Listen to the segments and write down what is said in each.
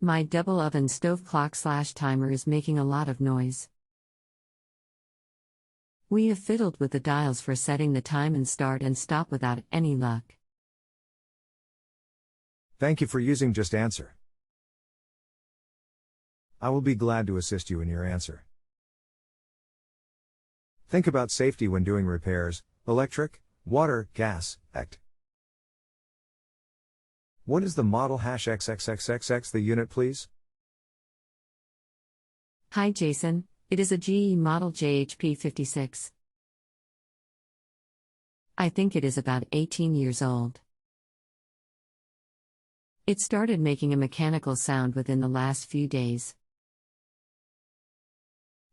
My double oven stove clock/timer is making a lot of noise. We have fiddled with the dials for setting the time and start and stop without any luck. Thank you for using JustAnswer. I will be glad to assist you in your answer. Think about safety when doing repairs: electric, water, gas, etc. What is the model #XXXXX the unit, please? Hi Jason, it is a GE model JHP56. I think it is about 18 years old. It started making a mechanical sound within the last few days.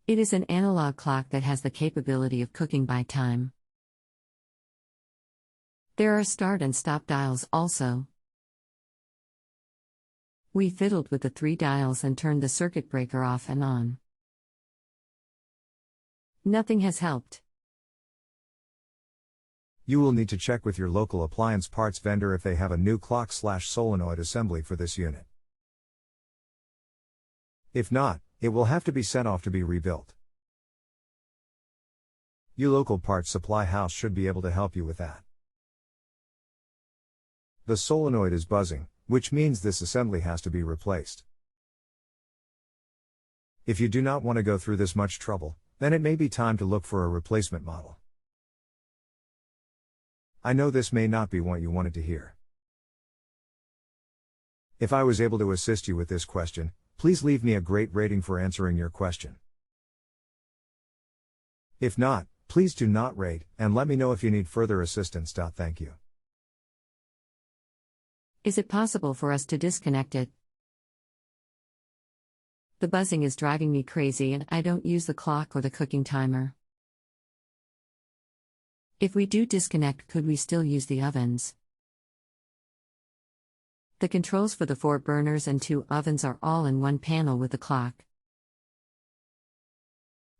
It is an analog clock that has the capability of cooking by time. There are start and stop dials also. We fiddled with the 3 dials and turned the circuit breaker off and on. Nothing has helped. You will need to check with your local appliance parts vendor if they have a new clock/solenoid assembly for this unit. If not, it will have to be sent off to be rebuilt. Your local parts supply house should be able to help you with that. The solenoid is buzzing, which means this assembly has to be replaced. If you do not want to go through this much trouble, then it may be time to look for a replacement model. I know this may not be what you wanted to hear. If I was able to assist you with this question, please leave me a great rating for answering your question. If not, please do not rate, and let me know if you need further assistance. Thank you. Is it possible for us to disconnect it? The buzzing is driving me crazy and I don't use the clock or the cooking timer. If we do disconnect, could we still use the ovens? The controls for the 4 burners and 2 ovens are all in one panel with the clock.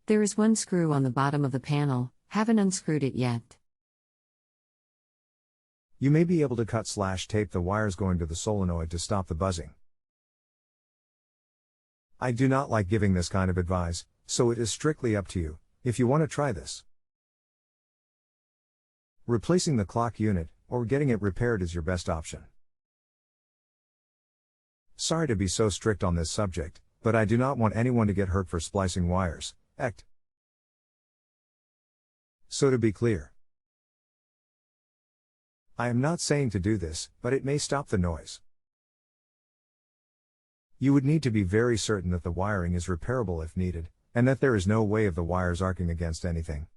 There is one screw on the bottom of the panel, haven't unscrewed it yet. You may be able to cut/tape the wires going to the solenoid to stop the buzzing. I do not like giving this kind of advice, so it is strictly up to you, if you want to try this. Replacing the clock unit, or getting it repaired is your best option. Sorry to be so strict on this subject, but I do not want anyone to get hurt for splicing wires, etc. So to be clear, I am not saying to do this, but it may stop the noise. You would need to be very certain that the wiring is repairable if needed, and that there is no way of the wires arcing against anything.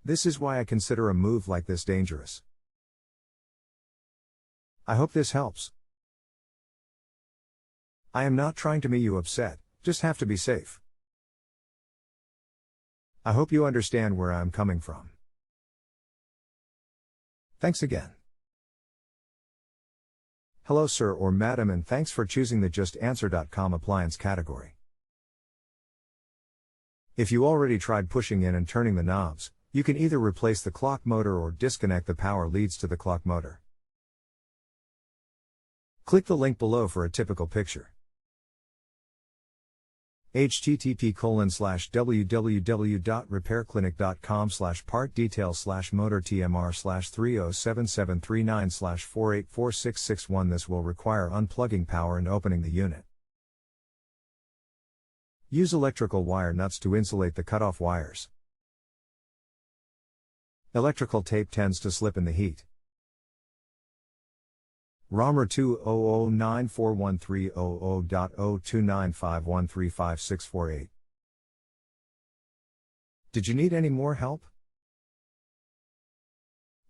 This is why I consider a move like this dangerous. I hope this helps. I am not trying to make you upset, just have to be safe. I hope you understand where I am coming from. Thanks again. Hello sir or madam, and thanks for choosing the JustAnswer.com appliance category. If you already tried pushing in and turning the knobs, you can either replace the clock motor or disconnect the power leads to the clock motor. Click the link below for a typical picture. http://www.repairclinic.com/part-details/motor-tmr/307739/484661. This will require unplugging power and opening the unit. Use electrical wire nuts to insulate the cutoff wires. Electrical tape tends to slip in the heat. ROMR 200941300.02951356358. Did you need any more help?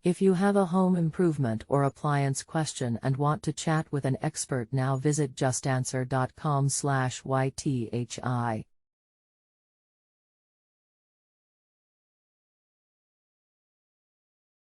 If you have a home improvement or appliance question and want to chat with an expert, now visit justanswer.com/YTHI.